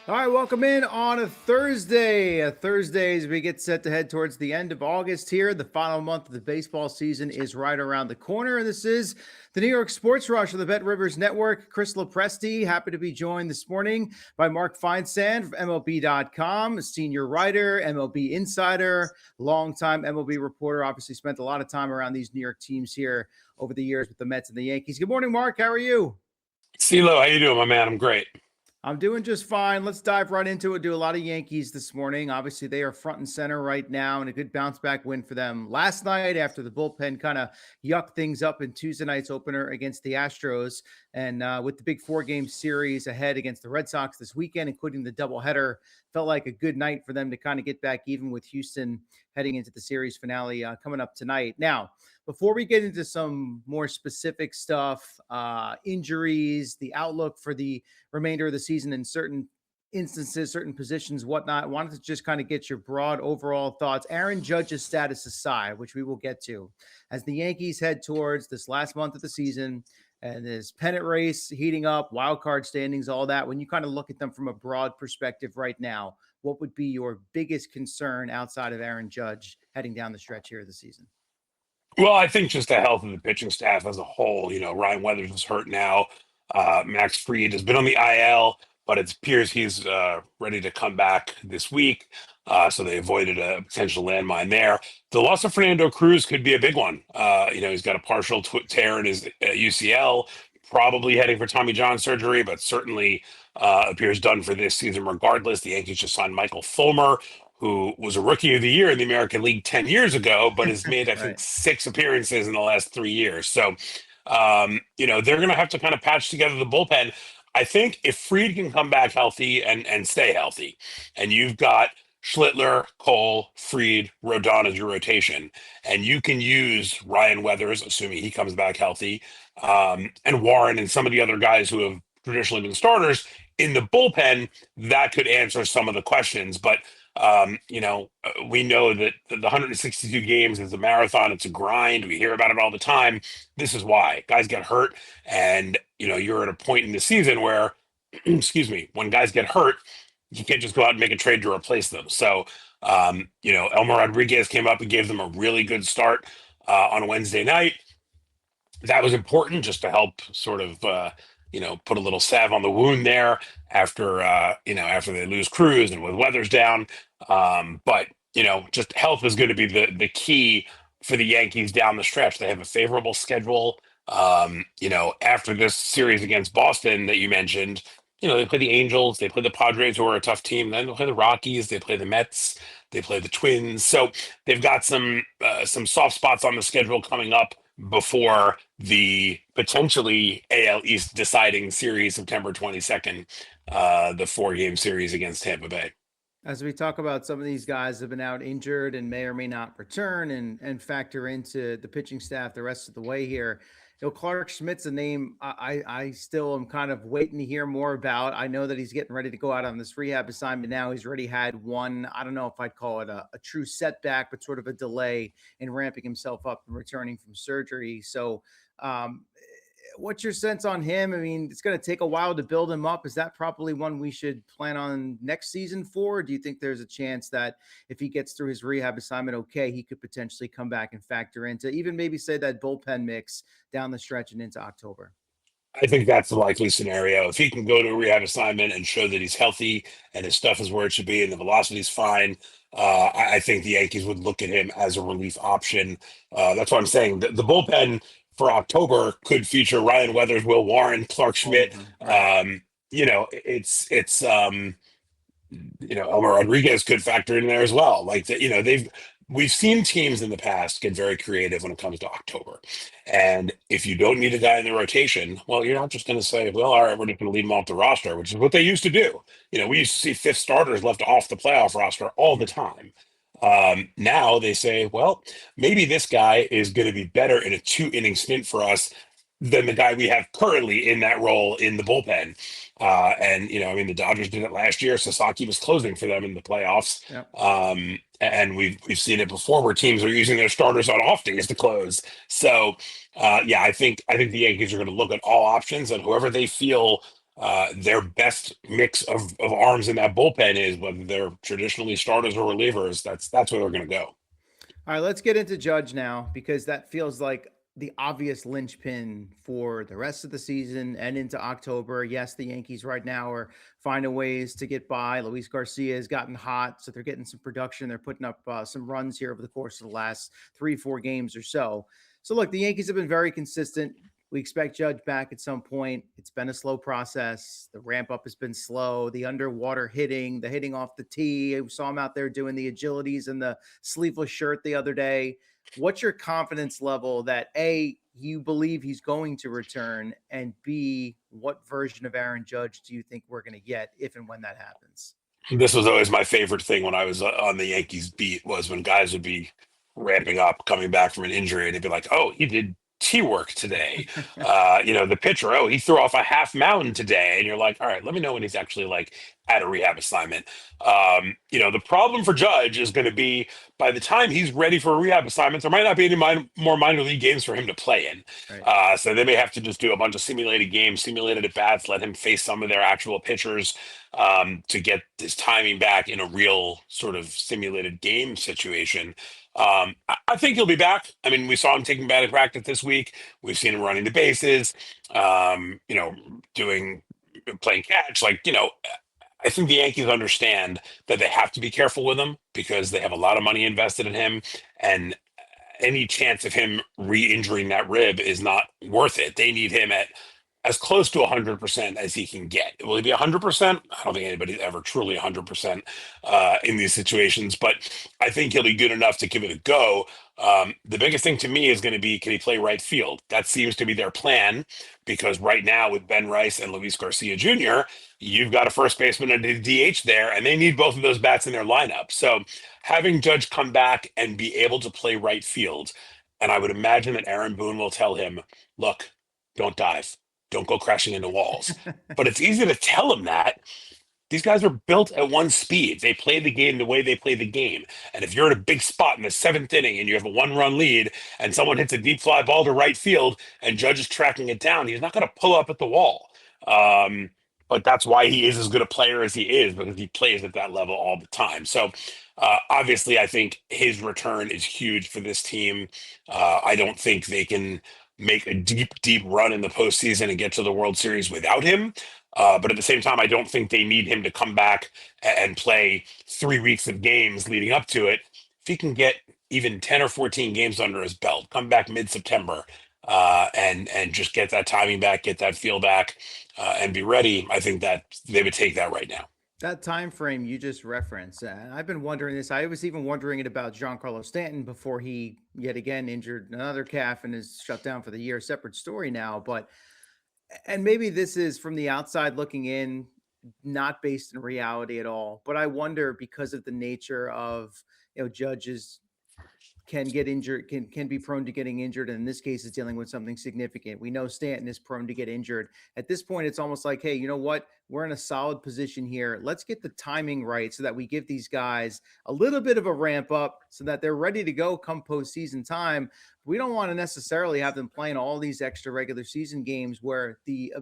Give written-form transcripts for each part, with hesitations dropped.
All right, welcome in on a Thursday. Thursdays, we get set to head towards the end of August here. The final month of the baseball season is right around the corner, and this is the New York Sports Rush of the Bet Rivers Network. Chris Lopresti, happy to be joined this morning by Mark Feinsand from MLB.com, a senior writer, MLB insider, longtime MLB reporter. Obviously, spent a lot of time around these New York teams here over the years with the Mets and the Yankees. Good morning, Mark. How are you? CeeLo, how you doing, my man? I'm great. I'm doing just fine. Let's dive right into it. Do a lot of Yankees this morning. Obviously, they are front and center right now, and a good bounce back win for them last night after the bullpen kind of yucked things up in Tuesday night's opener against the Astros. And with the big 4-game series ahead against the Red Sox this weekend, including the doubleheader, felt like a good night for them to kind of get back even with Houston heading into the series finale coming up tonight. Now, before we get into some more specific stuff, injuries, the outlook for the remainder of the season in certain instances, certain positions, whatnot, I wanted to just kind of get your broad overall thoughts. Aaron Judge's status aside, which we will get to, as the Yankees head towards this last month of the season and this pennant race heating up, wild card standings, all that. When you kind of look at them from a broad perspective right now, what would be your biggest concern outside of Aaron Judge heading down the stretch here of the season? Well, I think just the health of the pitching staff as a whole. Ryan Weathers is hurt now. Max Fried has been on the IL, but it appears he's ready to come back this week. So they avoided a potential landmine there. The loss of Fernando Cruz could be a big one. He's got a partial tear in his UCL, probably heading for Tommy John surgery, but certainly appears done for this season regardless. The Yankees just signed Michael Fulmer, who was a rookie of the year in the American League 10 years ago, but has made, I think, Right. 6 appearances in the last 3 years. So, they're going to have to kind of patch together the bullpen. I think if Fried can come back healthy and stay healthy, and you've got Schlittler, Cole, Fried, Rodon as your rotation, and you can use Ryan Weathers, assuming he comes back healthy, and Warren and some of the other guys who have traditionally been starters in the bullpen, that could answer some of the questions. But we know that the 162 games is a marathon. It's a grind. We hear about it all the time. This is why guys get hurt. And, you're at a point in the season where, excuse me, when guys get hurt, you can't just go out and make a trade to replace them. So, Elmer Rodriguez came up and gave them a really good start on Wednesday night. That was important just to help sort of, put a little salve on the wound there after they lose Cruz and with Weathers down. But just health is going to be the key for the Yankees down the stretch. They have a favorable schedule. After this series against Boston that you mentioned, they play the Angels, they play the Padres, who are a tough team. Then they play the Rockies, they play the Mets, they play the Twins. So they've got some soft spots on the schedule coming up before the potentially AL East deciding series September 22nd, the 4-game series against Tampa Bay. As we talk about some of these guys have been out injured and may or may not return and factor into the pitching staff the rest of the way here. Clark Schmidt's a name I still am kind of waiting to hear more about. I know that he's getting ready to go out on this rehab assignment now. He's already had one, I don't know if I'd call it a true setback, but sort of a delay in ramping himself up and returning from surgery. So what's your sense on him? I mean, it's going to take a while to build him up. Is that probably one we should plan on next season for? Or do you think there's a chance that if he gets through his rehab assignment okay, he could potentially come back and factor into even maybe say that bullpen mix down the stretch and into October? I think that's the likely scenario. If he can go to a rehab assignment and show that he's healthy and his stuff is where it should be and the velocity's fine, I think the Yankees would look at him as a relief option. That's what I'm saying. The bullpen for October could feature Ryan Weathers, Will Warren, Clark All of Schmidt. them, right? It's Elmer Rodriguez could factor in there as well. Like that, we've seen teams in the past get very creative when it comes to October. And if you don't need a guy in the rotation, well, you're not just going to say, well, all right, we're just going to leave him off the roster, which is what they used to do. We used to see fifth starters left off the playoff roster all the time. Now they say, well, maybe this guy is going to be better in a 2-inning stint for us than the guy we have currently in that role in the bullpen. The Dodgers did it last year. Sasaki was closing for them in the playoffs. Yep. And we've seen it before where teams are using their starters on off days to close. So, I think the Yankees are going to look at all options, and whoever they feel their best mix of arms in that bullpen is, whether they're traditionally starters or relievers. That's where they're going to go. All right, let's get into Judge now because that feels like the obvious linchpin for the rest of the season and into October. Yes, the Yankees right now are finding ways to get by. Luis Garcia has gotten hot, so they're getting some production. They're putting up some runs here over the course of the last 3-4 games or so. So, look, the Yankees have been very consistent. We expect Judge back at some point. It's been a slow process. The ramp up has been slow. The underwater hitting, the hitting off the tee. We saw him out there doing the agilities and the sleeveless shirt the other day. What's your confidence level that A, you believe he's going to return, and B, what version of Aaron Judge do you think we're going to get if and when that happens? This was always my favorite thing when I was on the Yankees beat, was when guys would be ramping up, coming back from an injury, and they'd be like, "Oh, he did T work today." The pitcher, "Oh, he threw off a half mountain today," and you're like, "All right, let me know when he's actually like at a rehab assignment." The problem for Judge is going to be, by the time he's ready for a rehab assignment, there might not be any more minor league games for him to play in. Right. So they may have to just do a bunch of simulated games, simulated at bats, let him face some of their actual pitchers to get his timing back in a real sort of simulated game situation. I think he'll be back. I mean, we saw him taking batting practice this week. We've seen him running the bases, doing playing catch. I think the Yankees understand that they have to be careful with him because they have a lot of money invested in him, and any chance of him re-injuring that rib is not worth it. They need him at as close to 100% as he can get. Will he be 100%? I don't think anybody's ever truly 100% in these situations, but I think he'll be good enough to give it a go. The biggest thing to me is going to be, can he play right field? That seems to be their plan, because right now with Ben Rice and Luis Garcia Jr., you've got a first baseman and a DH there, and they need both of those bats in their lineup. So having Judge come back and be able to play right field, and I would imagine that Aaron Boone will tell him, look, don't dive. Don't go crashing into walls. But it's easy to tell him that. These guys are built at one speed. They play the game the way they play the game. And if you're in a big spot in the seventh inning and you have a one-run lead and someone hits a deep fly ball to right field and Judge is tracking it down, he's not going to pull up at the wall. But that's why he is as good a player as he is, because he plays at that level all the time. So obviously, I think his return is huge for this team. I don't think they can make a deep, deep run in the postseason and get to the World Series without him. But at the same time, I don't think they need him to come back and play 3 weeks of games leading up to it. If he can get even 10 or 14 games under his belt, come back mid-September, and just get that timing back, get that feel back, and be ready, I think that they would take that right now. That time frame you just referenced, and I've been wondering this. I was even wondering it about Giancarlo Stanton before he yet again injured another calf and is shut down for the year. Separate story now, and maybe this is from the outside looking in, not based in reality at all. But I wonder, because of the nature of Judge's can get injured, can be prone to getting injured, and in this case is dealing with something significant. We know Stanton is prone to get injured. At this point, it's almost like, hey, you know what? We're in a solid position here. Let's get the timing right so that we give these guys a little bit of a ramp up so that they're ready to go come postseason time. We don't want to necessarily have them playing all these extra regular season games where the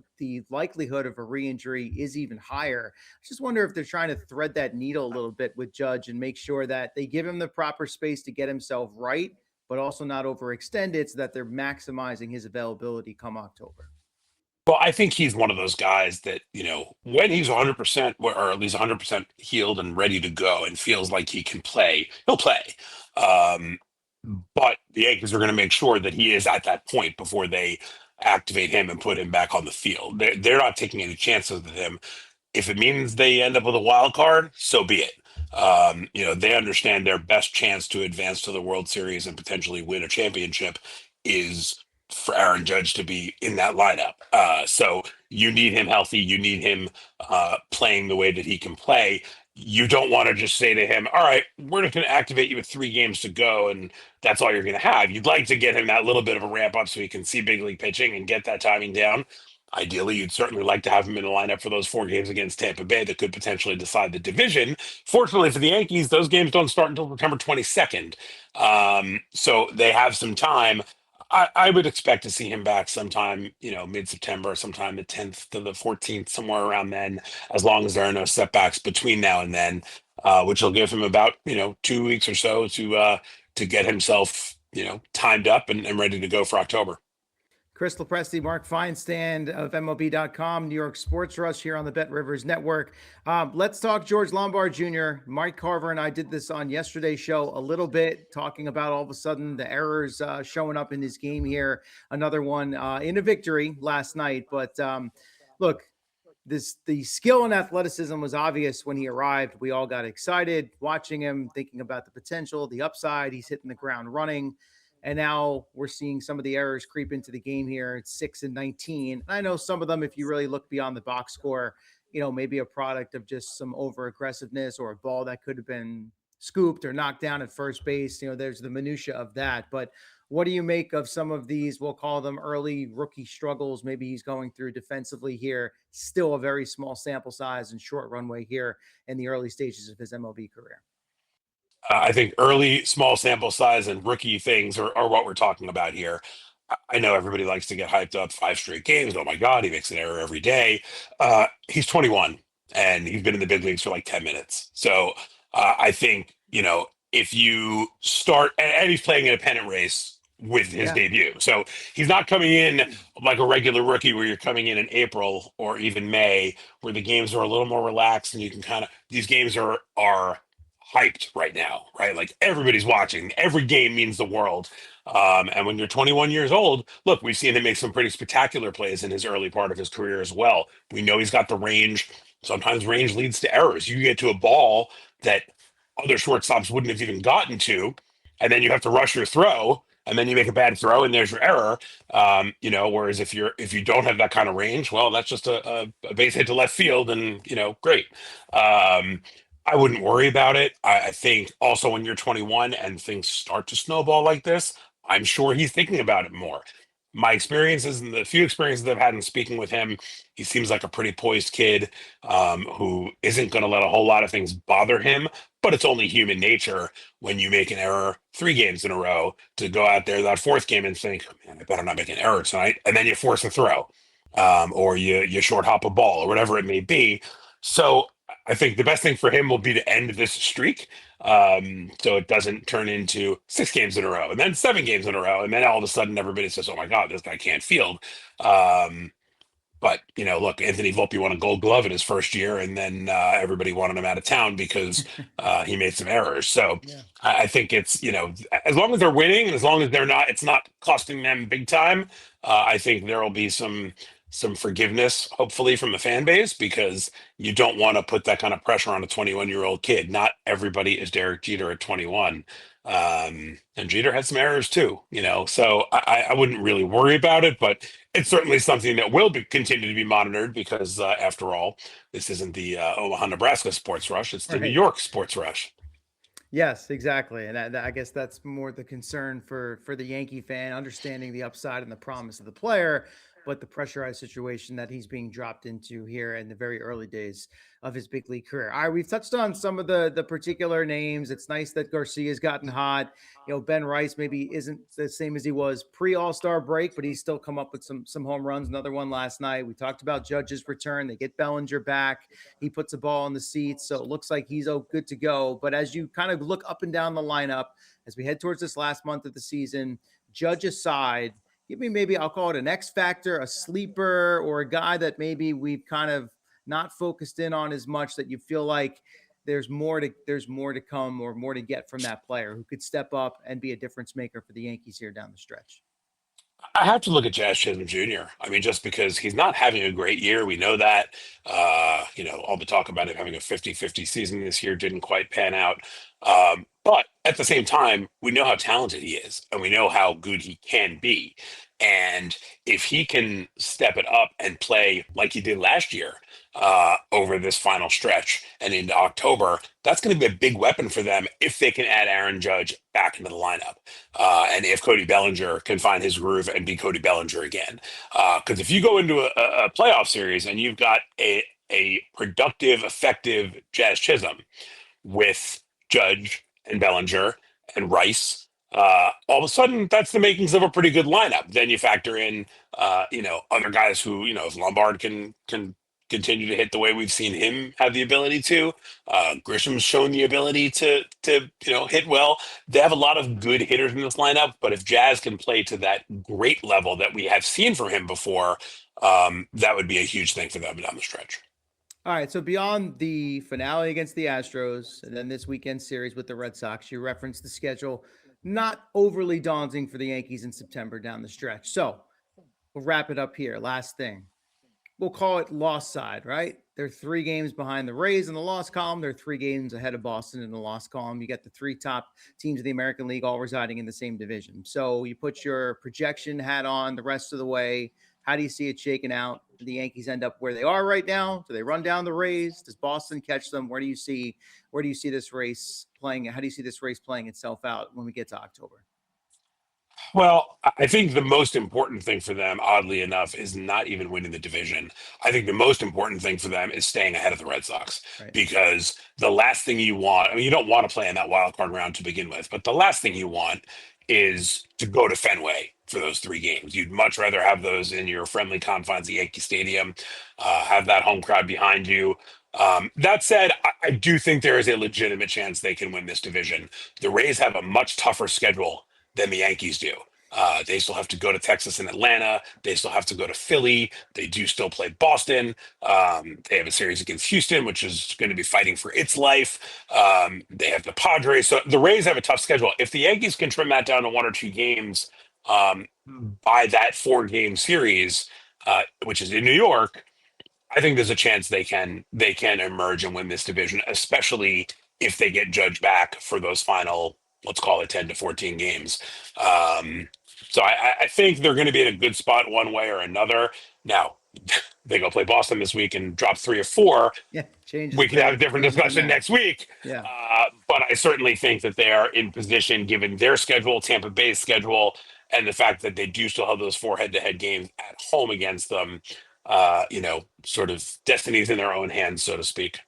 likelihood of a re-injury is even higher. I just wonder if they're trying to thread that needle a little bit with Judge and make sure that they give him the proper space to get himself right, but also not overextend it so that they're maximizing his availability come October. Well, I think he's one of those guys that, when he's 100%, or at least 100% healed and ready to go and feels like he can play, he'll play. But the Yankees are going to make sure that he is at that point before they activate him and put him back on the field. They're not taking any chances with him. If it means they end up with a wild card, so be it. They understand their best chance to advance to the World Series and potentially win a championship is for Aaron Judge to be in that lineup. So you need him healthy. You need him playing the way that he can play. You don't want to just say to him, all right, we're just going to activate you with 3 games to go, and that's all you're going to have. You'd like to get him that little bit of a ramp up so he can see big league pitching and get that timing down. Ideally, you'd certainly like to have him in the lineup for those 4 games against Tampa Bay that could potentially decide the division. Fortunately for the Yankees, those games don't start until September 22nd. So they have some time. I would expect to see him back sometime, mid-September, sometime the 10th to the 14th, somewhere around then, as long as there are no setbacks between now and then, which will give him about, 2 weeks or so to get himself, timed up and ready to go for October. Chris Lopresti, Mark Feinsand of MLB.com, New York Sports Rush here on the Bet Rivers Network. Let's talk George Lombard Jr. Mike Carver and I did this on yesterday's show a little bit, talking about all of a sudden the errors showing up in his game here. Another one in a victory last night. But look, the skill and athleticism was obvious when he arrived. We all got excited watching him, thinking about the potential, the upside. He's hitting the ground running. And now we're seeing some of the errors creep into the game here. It's 6 and 19. I know some of them, if you really look beyond the box score, maybe a product of just some over aggressiveness or a ball that could have been scooped or knocked down at first base. There's the minutia of that. But what do you make of some of these, we'll call them early rookie struggles, maybe he's going through defensively here? Still a very small sample size and short runway here in the early stages of his MLB career. I think early, small sample size and rookie things are what we're talking about here. I know everybody likes to get hyped up 5 straight games. Oh my God, he makes an error every day. He's 21 and he's been in the big leagues for like 10 minutes. So I think, if you start, and he's playing in a pennant race with his debut. So he's not coming in like a regular rookie where you're coming in April or even May, where the games are a little more relaxed and you can these games are hyped right now, right? Like everybody's watching. Every game means the world. And when you're 21 years old, look, we've seen him make some pretty spectacular plays in his early part of his career as well. We know he's got the range. Sometimes range leads to errors. You get to a ball that other shortstops wouldn't have even gotten to, and then you have to rush your throw, and then you make a bad throw, and there's your error. Whereas if you don't have that kind of range, well, that's just a base hit to left field, and great. I wouldn't worry about it. I think also when you're 21 and things start to snowball like this, I'm sure he's thinking about it more. My experiences and the few experiences I've had in speaking with him, he seems like a pretty poised kid who isn't going to let a whole lot of things bother him. But it's only human nature when you make an error 3 games in a row to go out there that fourth game and think, man, I better not make an error tonight. And then you force a throw or you short hop a ball or whatever it may be. So I think the best thing for him will be to end this streak, so it doesn't turn into 6 games in a row and then 7 games in a row. And then all of a sudden everybody says, oh my God, this guy can't field. But, look, Anthony Volpe won a gold glove in his first year, and then everybody wanted him out of town because he made some errors. So Yeah. I think it's, as long as they're winning and as long as it's not costing them big time, I think there will be some forgiveness, hopefully, from the fan base, because you don't want to put that kind of pressure on a 21-year-old kid. Not everybody is Derek Jeter at 21. And Jeter had some errors too, so I wouldn't really worry about it, but it's certainly something that will continue to be monitored because, after all, this isn't the Omaha, Nebraska sports rush; it's the New Right. York sports rush. Yes, exactly. And I guess that's more the concern for the Yankee fan, understanding the upside and the promise of the player, but the pressurized situation that he's being dropped into here in the very early days of his big league career. All right, we've touched on some of the particular names. It's nice that Garcia's gotten hot. Ben Rice maybe isn't the same as he was pre All-Star break, but he's still come up with some home runs. Another one last night. We talked about Judge's return. They get Bellinger back. He puts a ball in the seats, so it looks like he's good to go. But as you kind of look up and down the lineup as we head towards this last month of the season, Judge aside, give me maybe I'll call it an X factor, a sleeper, or a guy that maybe we've kind of not focused in on as much that you feel like there's more to come or more to get from that player who could step up and be a difference maker for the Yankees here down the stretch. I have to look at Jazz Chisholm Jr. I mean, just because he's not having a great year, we know that. All the talk about him having a 50-50 season this year didn't quite pan out. But at the same time, we know how talented he is, and we know how good he can be. And if he can step it up and play like he did last year over this final stretch and into October, that's going to be a big weapon for them if they can add Aaron Judge back into the lineup. And if Cody Bellinger can find his groove and be Cody Bellinger again. Because if you go into a playoff series and you've got a productive, effective Jazz Chisholm with Judge and Bellinger and Rice all of a sudden that's the makings of a pretty good lineup. Then you factor in, other guys who, if Lombard can continue to hit the way we've seen him have the ability to, Grisham's shown the ability to hit well. They have a lot of good hitters in this lineup, but if Jazz can play to that great level that we have seen from him before, that would be a huge thing for them down the stretch. All right, so beyond the finale against the Astros and then this weekend series with the Red Sox, you referenced the schedule, not overly daunting for the Yankees in September down the stretch. So we'll wrap it up here. Last thing. We'll call it loss side, right? They're 3 games behind the Rays in the loss column. They're 3 games ahead of Boston in the loss column. You get the 3 top teams of the American League all residing in the same division. So you put your projection hat on the rest of the way. How do you see it shaking out? Do the Yankees end up where they are right now? Do they run down the Rays? Does Boston catch them? Where do you see this race playing? How do you see this race playing itself out when we get to October? Well, I think the most important thing for them, oddly enough, is not even winning the division. I think the most important thing for them is staying ahead of the Red Sox, Right. because the last thing you want, you don't want to play in that wild card round to begin with, but the last thing you want is to go to Fenway for those 3 games. You'd much rather have those in your friendly confines at Yankee Stadium, have that home crowd behind you. That said, I do think there is a legitimate chance they can win this division. The Rays have a much tougher schedule than the Yankees do. They still have to go to Texas and Atlanta. They still have to go to Philly. They do still play Boston. They have a series against Houston, which is going to be fighting for its life. They have the Padres. So the Rays have a tough schedule. If the Yankees can trim that down to 1 or 2 games by that 4-game series, which is in New York, I think there's a chance they can emerge and win this division, especially if they get Judge back for those final, let's call it 10 to 14 games. So I think they're going to be in a good spot one way or another. Now, they go play Boston this week and drop 3 or 4. Yeah, changes. We can have a different discussion next week. Yeah. But I certainly think that they are in position, given their schedule, Tampa Bay's schedule, and the fact that they do still have those 4 head-to-head games at home against them. Sort of destinies in their own hands, so to speak.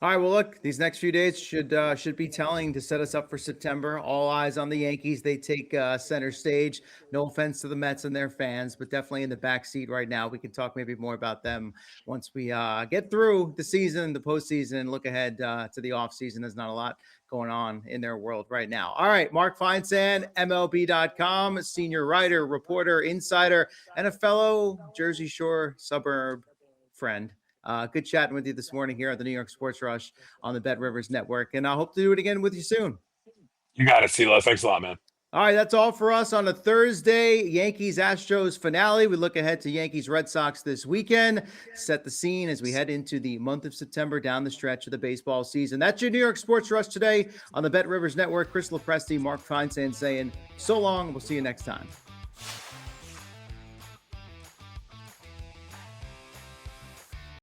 All right, well, look, these next few days should be telling to set us up for September. All eyes on the Yankees. They take center stage. No offense to the Mets and their fans, but definitely in the backseat right now. We can talk maybe more about them once we get through the season, the postseason, and look ahead to the offseason. There's not a lot going on in their world right now. All right, Mark Feinsand, MLB.com, senior writer, reporter, insider, and a fellow Jersey Shore suburb friend. Good chatting with you this morning here at the New York Sports Rush on the Bet Rivers Network. And I hope to do it again with you soon. You got it, CeeLo. Thanks a lot, man. All right, that's all for us on a Thursday Yankees-Astros finale. We look ahead to Yankees-Red Sox this weekend. Set the scene as we head into the month of September down the stretch of the baseball season. That's your New York Sports Rush today on the Bet Rivers Network. Chris Lopresti, Mark Feinsand saying so long. We'll see you next time.